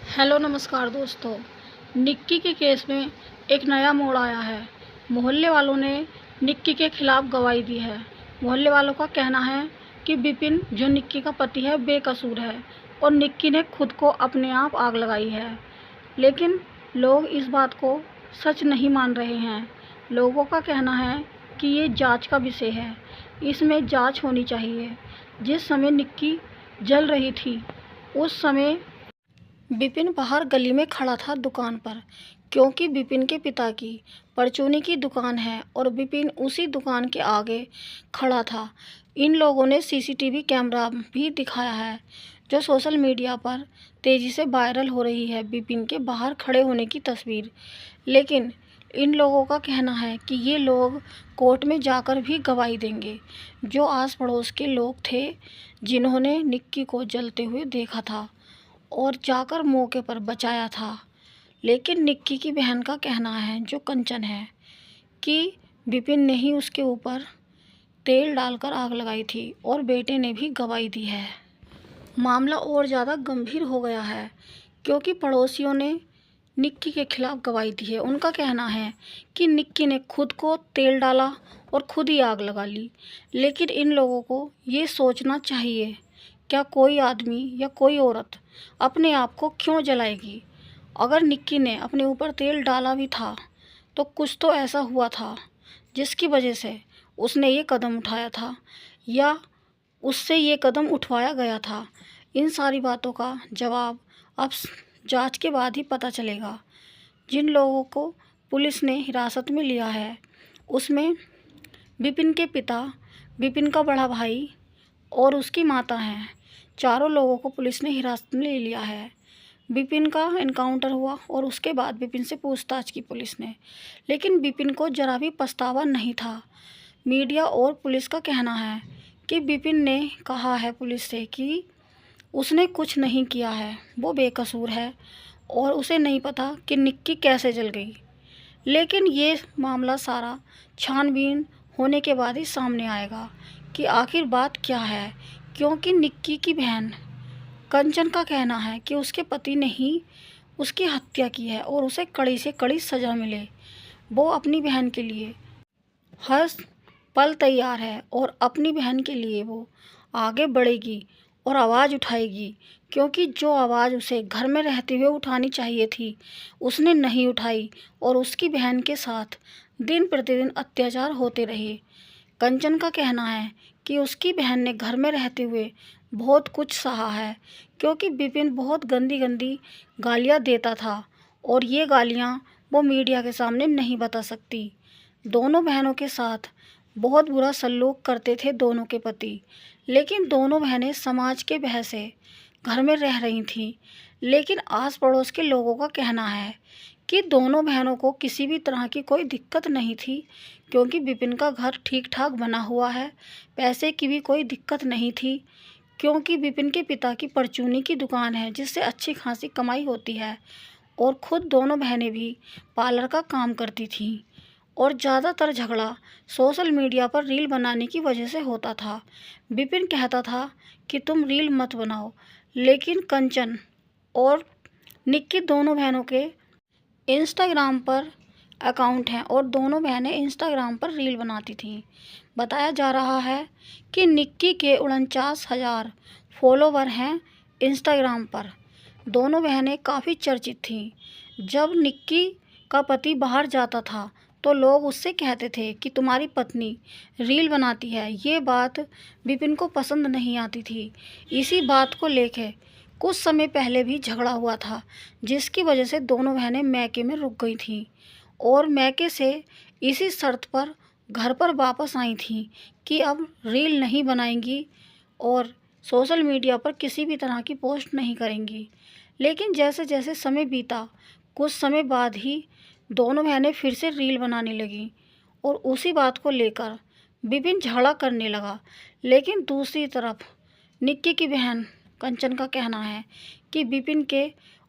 Hello नमस्कार दोस्तों। निक्की के केस में एक नया मोड़ आया है। मोहल्ले वालों ने निक्की के खिलाफ गवाही दी है। मोहल्ले वालों का कहना है कि विपिन जो निक्की का पति है बेकसूर है और निक्की ने खुद को अपने आप आग लगाई है। लेकिन लोग इस बात को सच नहीं मान रहे हैं। लोगों का कहना है कि ये जांच का विषय है, इसमें जांच होनी चाहिए। जिस समय निक्की जल रही थी उस समय विपिन बाहर गली में खड़ा था दुकान पर, क्योंकि विपिन के पिता की परचूनी की दुकान है और विपिन उसी दुकान के आगे खड़ा था। इन लोगों ने सीसीटीवी कैमरा भी दिखाया है, जो सोशल मीडिया पर तेज़ी से वायरल हो रही है विपिन के बाहर खड़े होने की तस्वीर। लेकिन इन लोगों का कहना है कि ये लोग कोर्ट में जाकर भी गवाही देंगे। जो आस पड़ोस के लोग थे जिन्होंने निक्की को जलते हुए देखा था और जाकर मौके पर बचाया था। लेकिन निक्की की बहन का कहना है, जो कंचन है, कि विपिन ने ही उसके ऊपर तेल डालकर आग लगाई थी और बेटे ने भी गवाही दी है। मामला और ज़्यादा गंभीर हो गया है क्योंकि पड़ोसियों ने निक्की के खिलाफ गवाही दी है। उनका कहना है कि निक्की ने खुद को तेल डाला और खुद ही आग लगा ली। लेकिन इन लोगों को ये सोचना चाहिए, क्या कोई आदमी या कोई औरत अपने आप को क्यों जलाएगी? अगर निक्की ने अपने ऊपर तेल डाला भी था तो कुछ तो ऐसा हुआ था जिसकी वजह से उसने ये कदम उठाया था या उससे ये कदम उठवाया गया था। इन सारी बातों का जवाब अब जांच के बाद ही पता चलेगा। जिन लोगों को पुलिस ने हिरासत में लिया है उसमें विपिन के पिता, विपिन का बड़ा भाई और उसकी माता हैं। चारों लोगों को पुलिस ने हिरासत में ले लिया है। विपिन का एनकाउंटर हुआ और उसके बाद विपिन से पूछताछ की पुलिस ने, लेकिन विपिन को जरा भी पछतावा नहीं था। मीडिया और पुलिस का कहना है कि विपिन ने कहा है पुलिस से कि उसने कुछ नहीं किया है, वो बेकसूर है और उसे नहीं पता कि निक्की कैसे जल गई। लेकिन ये मामला सारा छानबीन होने के बाद ही सामने आएगा कि आखिर बात क्या है, क्योंकि निक्की की बहन कंचन का कहना है कि उसके पति ने ही उसकी हत्या की है और उसे कड़ी से कड़ी सज़ा मिले। वो अपनी बहन के लिए हर पल तैयार है और अपनी बहन के लिए वो आगे बढ़ेगी और आवाज़ उठाएगी, क्योंकि जो आवाज़ उसे घर में रहते हुए उठानी चाहिए थी उसने नहीं उठाई और उसकी बहन के साथ दिन प्रतिदिन अत्याचार होते रहे। कंचन का कहना है कि उसकी बहन ने घर में रहते हुए बहुत कुछ सहा है, क्योंकि विपिन बहुत गंदी गंदी गालियाँ देता था और ये गालियाँ वो मीडिया के सामने नहीं बता सकती। दोनों बहनों के साथ बहुत बुरा सलूक करते थे दोनों के पति। लेकिन दोनों बहनें समाज के भय से घर में रह रही थीं। लेकिन आस पड़ोस के लोगों का कहना है कि दोनों बहनों को किसी भी तरह की कोई दिक्कत नहीं थी, क्योंकि विपिन का घर ठीक ठाक बना हुआ है। पैसे की भी कोई दिक्कत नहीं थी, क्योंकि विपिन के पिता की परचूनी की दुकान है जिससे अच्छी खासी कमाई होती है और ख़ुद दोनों बहनें भी पार्लर का काम करती थीं। और ज़्यादातर झगड़ा सोशल मीडिया पर रील बनाने की वजह से होता था। विपिन कहता था कि तुम रील मत बनाओ, लेकिन कंचन और निक्की दोनों बहनों के इंस्टाग्राम पर अकाउंट हैं और दोनों बहनें इंस्टाग्राम पर रील बनाती थीं। बताया जा रहा है कि निक्की के 49,000 फॉलोवर हैं इंस्टाग्राम पर। दोनों बहनें काफ़ी चर्चित थीं। जब निक्की का पति बाहर जाता था तो लोग उससे कहते थे कि तुम्हारी पत्नी रील बनाती है। ये बात विपिन को पसंद नहीं आती थी। इसी बात को लेकर कुछ समय पहले भी झगड़ा हुआ था, जिसकी वजह से दोनों बहनें मैके में रुक गई थीं और मैके से इसी शर्त पर घर पर वापस आई थीं कि अब रील नहीं बनाएंगी और सोशल मीडिया पर किसी भी तरह की पोस्ट नहीं करेंगी। लेकिन जैसे जैसे समय बीता, कुछ समय बाद ही दोनों बहनें फिर से रील बनाने लगीं और उसी बात को लेकर विपिन झगड़ा करने लगा। लेकिन दूसरी तरफ निक्की की बहन कंचन का कहना है कि विपिन के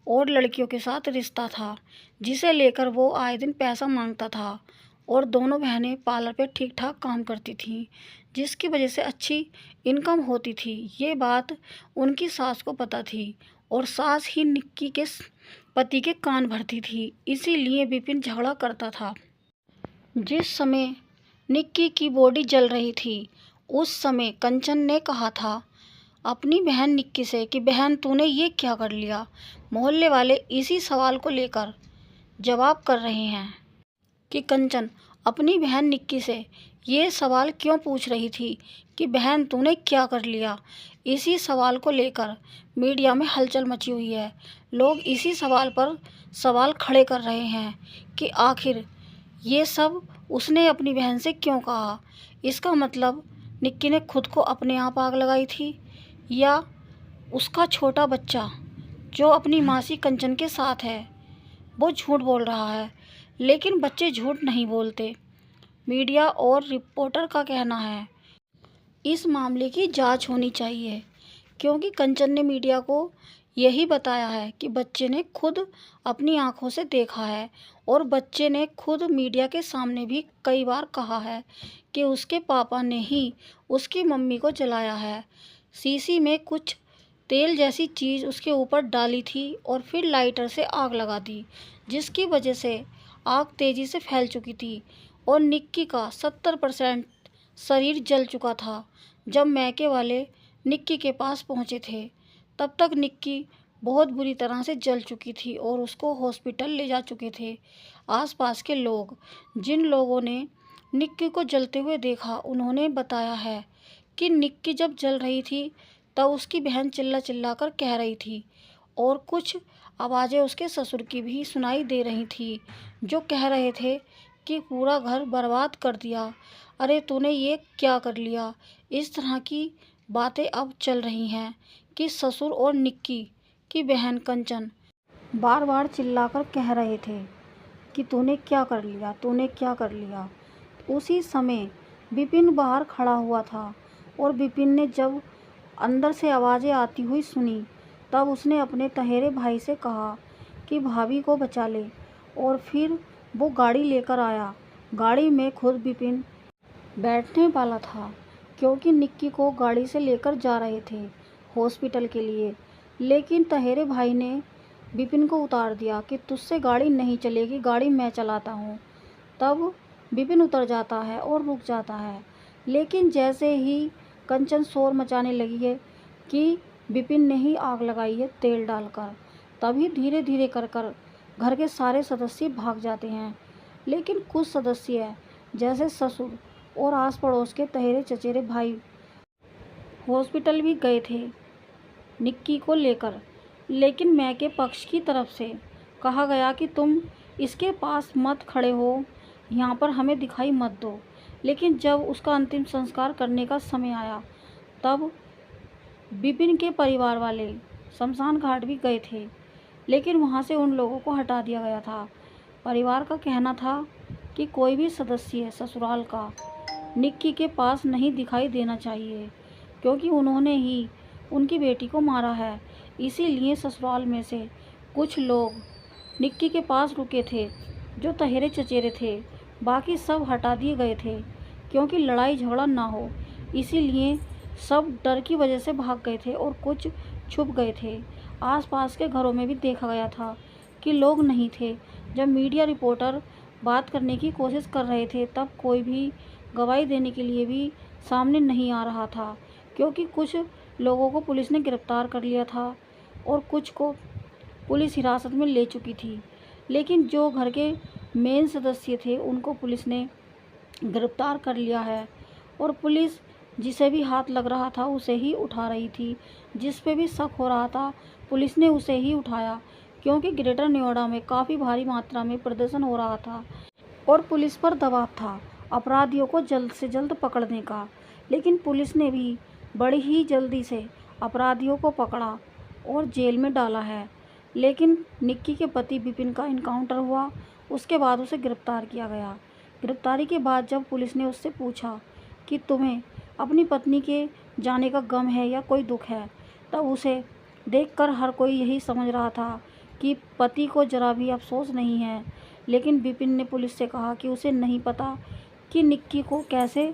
और लड़कियों के साथ रिश्ता था, जिसे लेकर वो आए दिन पैसा मांगता था और दोनों बहनें पार्लर पे ठीक ठाक काम करती थीं, जिसकी वजह से अच्छी इनकम होती थी। ये बात उनकी सास को पता थी और सास ही निक्की के पति के कान भरती थी, इसीलिए विपिन झगड़ा करता था। जिस समय निक्की की बॉडी जल रही थी, उस समय कंचन ने कहा था अपनी बहन निक्की से कि बहन तूने ये क्या कर लिया। मोहल्ले वाले इसी सवाल को लेकर जवाब कर रहे हैं कि कंचन अपनी बहन निक्की से ये सवाल क्यों पूछ रही थी कि बहन तूने क्या कर लिया। इसी सवाल को लेकर मीडिया में हलचल मची हुई है। लोग इसी सवाल पर सवाल खड़े कर रहे हैं कि आखिर ये सब उसने अपनी बहन से क्यों कहा। इसका मतलब निक्की ने खुद को अपने आप आग लगाई थी, या उसका छोटा बच्चा जो अपनी मासी कंचन के साथ है वो झूठ बोल रहा है। लेकिन बच्चे झूठ नहीं बोलते। मीडिया और रिपोर्टर का कहना है इस मामले की जांच होनी चाहिए, क्योंकि कंचन ने मीडिया को यही बताया है कि बच्चे ने खुद अपनी आंखों से देखा है, और बच्चे ने खुद मीडिया के सामने भी कई बार कहा है कि उसके पापा ने ही उसकी मम्मी को जलाया है। शीशी में कुछ तेल जैसी चीज़ उसके ऊपर डाली थी और फिर लाइटर से आग लगा दी, जिसकी वजह से आग तेज़ी से फैल चुकी थी और निक्की का 70% शरीर जल चुका था। जब मैके वाले निक्की के पास पहुंचे थे, तब तक निक्की बहुत बुरी तरह से जल चुकी थी और उसको हॉस्पिटल ले जा चुके थे। आसपास के लोग, जिन लोगों ने निक्की को जलते हुए देखा, उन्होंने बताया है कि निक्की जब जल रही थी तब उसकी बहन चिल्ला चिल्ला कर कह रही थी, और कुछ आवाज़ें उसके ससुर की भी सुनाई दे रही थी, जो कह रहे थे कि पूरा घर बर्बाद कर दिया, अरे तूने ये क्या कर लिया। इस तरह की बातें अब चल रही हैं कि ससुर और निक्की की बहन कंचन बार बार चिल्लाकर कह रहे थे कि तूने क्या कर लिया, तूने क्या कर लिया। उसी समय विपिन बाहर खड़ा हुआ था, और विपिन ने जब अंदर से आवाज़ें आती हुई सुनी, तब उसने अपने तहेरे भाई से कहा कि भाभी को बचा ले, और फिर वो गाड़ी लेकर आया। गाड़ी में खुद विपिन बैठने वाला था, क्योंकि निक्की को गाड़ी से लेकर जा रहे थे हॉस्पिटल के लिए। लेकिन तहेरे भाई ने विपिन को उतार दिया कि तुझसे गाड़ी नहीं चलेगी, गाड़ी मैं चलाता हूँ। तब विपिन उतर जाता है और रुक जाता है। लेकिन जैसे ही कंचन शोर मचाने लगी है कि विपिन ने ही आग लगाई है तेल डालकर, तभी धीरे धीरे कर कर घर के सारे सदस्य भाग जाते हैं। लेकिन कुछ सदस्य जैसे ससुर और आस पड़ोस के तहेरे चचेरे भाई हॉस्पिटल भी गए थे निक्की को लेकर। लेकिन मैके पक्ष की तरफ से कहा गया कि तुम इसके पास मत खड़े हो, यहाँ पर हमें दिखाई मत दो। लेकिन जब उसका अंतिम संस्कार करने का समय आया, तब विपिन के परिवार वाले शमशान घाट भी गए थे, लेकिन वहाँ से उन लोगों को हटा दिया गया था। परिवार का कहना था कि कोई भी सदस्य ससुराल का निक्की के पास नहीं दिखाई देना चाहिए, क्योंकि उन्होंने ही उनकी बेटी को मारा है। इसीलिए ससुराल में से कुछ लोग निक्की के पास रुके थे, जो तहेरे चचेरे थे। बाकी सब हटा दिए गए थे, क्योंकि लड़ाई झगड़ा ना हो। इसीलिए सब डर की वजह से भाग गए थे और कुछ छुप गए थे। आसपास के घरों में भी देखा गया था कि लोग नहीं थे। जब मीडिया रिपोर्टर बात करने की कोशिश कर रहे थे, तब कोई भी गवाही देने के लिए भी सामने नहीं आ रहा था, क्योंकि कुछ लोगों को पुलिस ने गिरफ्तार कर लिया था और कुछ को पुलिस हिरासत में ले चुकी थी। लेकिन जो घर के मेन सदस्य थे, उनको पुलिस ने गिरफ्तार कर लिया है, और पुलिस जिसे भी हाथ लग रहा था उसे ही उठा रही थी। जिस पे भी शक हो रहा था, पुलिस ने उसे ही उठाया, क्योंकि ग्रेटर नोएडा में काफ़ी भारी मात्रा में प्रदर्शन हो रहा था और पुलिस पर दबाव था अपराधियों को जल्द से जल्द पकड़ने का। लेकिन पुलिस ने भी बड़ी ही जल्दी से अपराधियों को पकड़ा और जेल में डाला है। लेकिन निक्की के पति विपिन का इनकाउंटर हुआ, उसके बाद उसे गिरफ्तार किया गया। गिरफ्तारी के बाद जब पुलिस ने उससे पूछा कि तुम्हें अपनी पत्नी के जाने का गम है या कोई दुख है, तब उसे देखकर हर कोई यही समझ रहा था कि पति को जरा भी अफसोस नहीं है। लेकिन विपिन ने पुलिस से कहा कि उसे नहीं पता कि निक्की को कैसे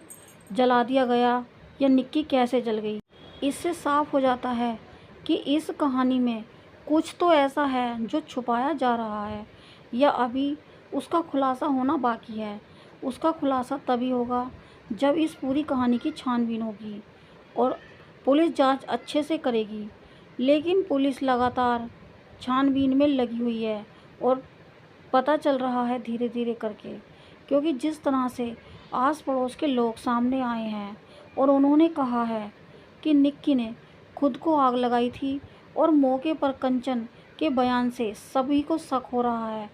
जला दिया गया या निक्की कैसे जल गई। इससे साफ हो जाता है कि इस कहानी में कुछ तो ऐसा है जो छुपाया जा रहा है या अभी उसका खुलासा होना बाकी है। उसका खुलासा तभी होगा जब इस पूरी कहानी की छानबीन होगी और पुलिस जांच अच्छे से करेगी। लेकिन पुलिस लगातार छानबीन में लगी हुई है और पता चल रहा है धीरे धीरे करके, क्योंकि जिस तरह से आस पड़ोस के लोग सामने आए हैं और उन्होंने कहा है कि निक्की ने खुद को आग लगाई थी और मौके पर कंचन के बयान से सभी को शक हो रहा है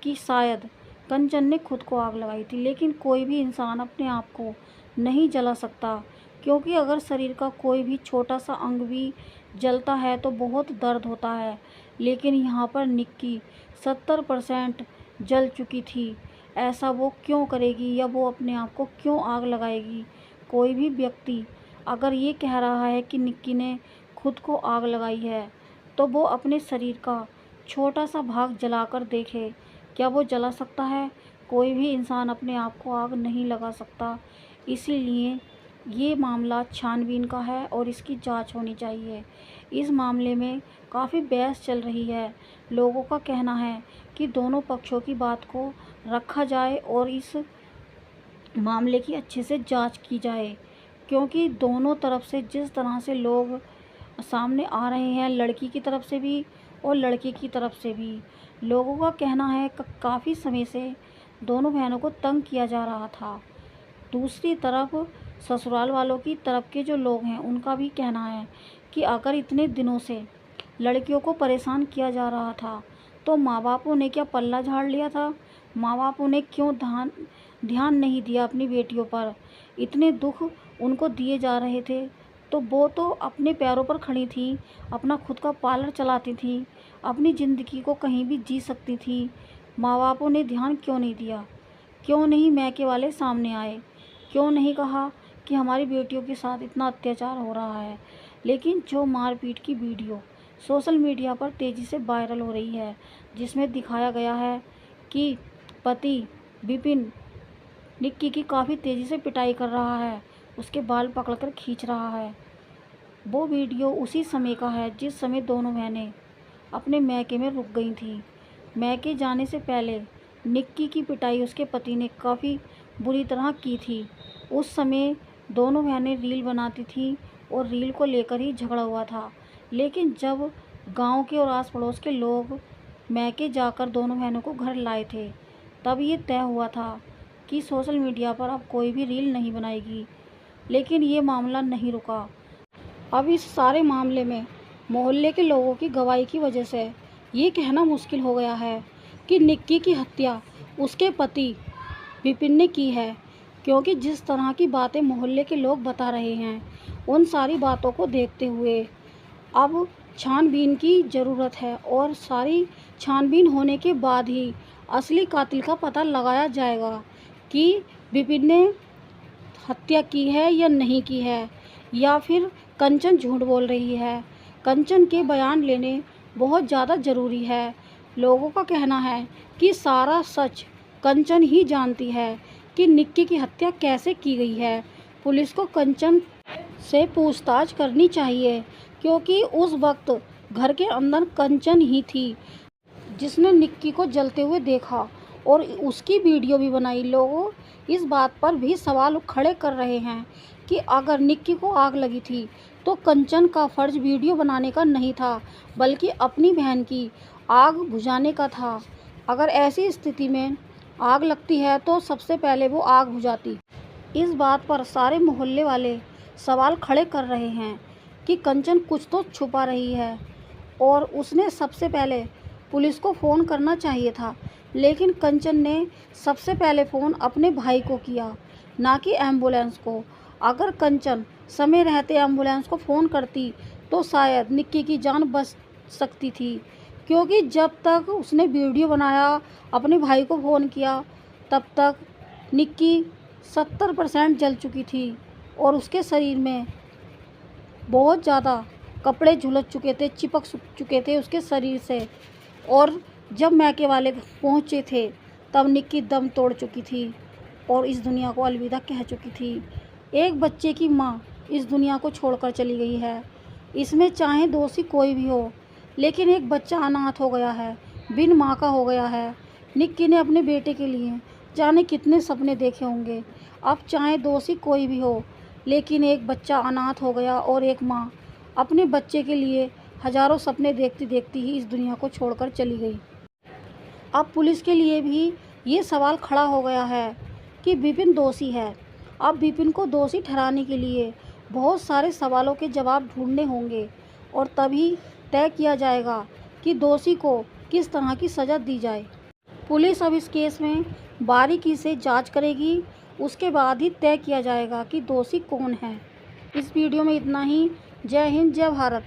कि शायद कंचन ने खुद को आग लगाई थी। लेकिन कोई भी इंसान अपने आप को नहीं जला सकता, क्योंकि अगर शरीर का कोई भी छोटा सा अंग भी जलता है तो बहुत दर्द होता है। लेकिन यहाँ पर निक्की 70% जल चुकी थी। ऐसा वो क्यों करेगी या वो अपने आप को क्यों आग लगाएगी? कोई भी व्यक्ति अगर ये कह रहा है कि निक्की ने खुद को आग लगाई है तो वो अपने शरीर का छोटा सा भाग जलाकर देखे, क्या वो जला सकता है? कोई भी इंसान अपने आप को आग नहीं लगा सकता। इसीलिए ये मामला छानबीन का है और इसकी जांच होनी चाहिए। इस मामले में काफ़ी बहस चल रही है। लोगों का कहना है कि दोनों पक्षों की बात को रखा जाए और इस मामले की अच्छे से जांच की जाए, क्योंकि दोनों तरफ से जिस तरह से लोग सामने आ रहे हैं, लड़की की तरफ से भी और लड़के की तरफ से भी, लोगों का कहना है काफ़ी समय से दोनों बहनों को तंग किया जा रहा था। दूसरी तरफ ससुराल वालों की तरफ के जो लोग हैं उनका भी कहना है कि अगर इतने दिनों से लड़कियों को परेशान किया जा रहा था तो माँ बापों ने क्या पल्ला झाड़ लिया था? माँ बापों ने क्यों ध्यान नहीं दिया अपनी बेटियों पर? इतने दुख उनको दिए जा रहे थे तो वो तो अपने पैरों पर खड़ी थी, अपना खुद का पार्लर चलाती थी, अपनी ज़िंदगी को कहीं भी जी सकती थी। माँ बापों ने ध्यान क्यों नहीं दिया? क्यों नहीं मैके वाले सामने आए? क्यों नहीं कहा कि हमारी बेटियों के साथ इतना अत्याचार हो रहा है? लेकिन जो मारपीट की वीडियो सोशल मीडिया पर तेज़ी से वायरल हो रही है, जिसमें दिखाया गया है कि पति विपिन निक्की की काफ़ी तेज़ी से पिटाई कर रहा है, उसके बाल पकड़कर खींच रहा है, वो वीडियो उसी समय का है जिस समय दोनों बहनें अपने मैके में रुक गई थीं। मैके जाने से पहले निक्की की पिटाई उसके पति ने काफ़ी बुरी तरह की थी। उस समय दोनों बहनें रील बनाती थीं और रील को लेकर ही झगड़ा हुआ था। लेकिन जब गांव के और आस पड़ोस के लोग मैके जाकर दोनों बहनों को घर लाए थे, तब ये तय हुआ था कि सोशल मीडिया पर अब कोई भी रील नहीं बनाएगी। लेकिन ये मामला नहीं रुका। अब इस सारे मामले में मोहल्ले के लोगों की गवाही की वजह से ये कहना मुश्किल हो गया है कि निक्की की हत्या उसके पति विपिन ने की है, क्योंकि जिस तरह की बातें मोहल्ले के लोग बता रहे हैं, उन सारी बातों को देखते हुए अब छानबीन की ज़रूरत है और सारी छानबीन होने के बाद ही असली कातिल का पता लगाया जाएगा कि विपिन ने हत्या की है या नहीं की है, या फिर कंचन झूठ बोल रही है। कंचन के बयान लेने बहुत ज़्यादा ज़रूरी है। लोगों का कहना है कि सारा सच कंचन ही जानती है कि निक्की की हत्या कैसे की गई है। पुलिस को कंचन से पूछताछ करनी चाहिए, क्योंकि उस वक्त घर के अंदर कंचन ही थी जिसने निक्की को जलते हुए देखा और उसकी वीडियो भी बनाई। लोग इस बात पर भी सवाल खड़े कर रहे हैं कि अगर निक्की को आग लगी थी तो कंचन का फ़र्ज वीडियो बनाने का नहीं था, बल्कि अपनी बहन की आग बुझाने का था। अगर ऐसी स्थिति में आग लगती है तो सबसे पहले वो आग बुझाती। इस बात पर सारे मोहल्ले वाले सवाल खड़े कर रहे हैं कि कंचन कुछ तो छुपा रही है और उसने सबसे पहले पुलिस को फ़ोन करना चाहिए था। लेकिन कंचन ने सबसे पहले फ़ोन अपने भाई को किया, ना कि एम्बुलेंस को। अगर कंचन समय रहते एम्बुलेंस को फ़ोन करती तो शायद निक्की की जान बच सकती थी, क्योंकि जब तक उसने वीडियो बनाया, अपने भाई को फ़ोन किया, तब तक निक्की 70% जल चुकी थी और उसके शरीर में बहुत ज़्यादा कपड़े झुलस चुके थे, चिपक चुके थे उसके शरीर से। और जब मैके वाले पहुँचे थे तब निक्की दम तोड़ चुकी थी और इस दुनिया को अलविदा कह चुकी थी। एक बच्चे की माँ इस दुनिया को छोड़कर चली गई है। इसमें चाहे दोषी कोई भी हो, लेकिन एक बच्चा अनाथ हो गया है, बिन माँ का हो गया है। निक्की ने अपने बेटे के लिए जाने कितने सपने देखे होंगे। अब चाहे दोषी कोई भी हो, लेकिन एक बच्चा अनाथ हो गया और एक माँ अपने बच्चे के लिए हजारों सपने देखती देखती ही इस दुनिया को छोड़कर चली गई। अब पुलिस के लिए भी ये सवाल खड़ा हो गया है कि विपिन दोषी है। अब विपिन को दोषी ठहराने के लिए बहुत सारे सवालों के जवाब ढूंढने होंगे और तभी तय किया जाएगा कि दोषी को किस तरह की सज़ा दी जाए। पुलिस अब इस केस में बारीकी से जांच करेगी, उसके बाद ही तय किया जाएगा कि दोषी कौन है। इस वीडियो में इतना ही। जय हिंद, जय भारत।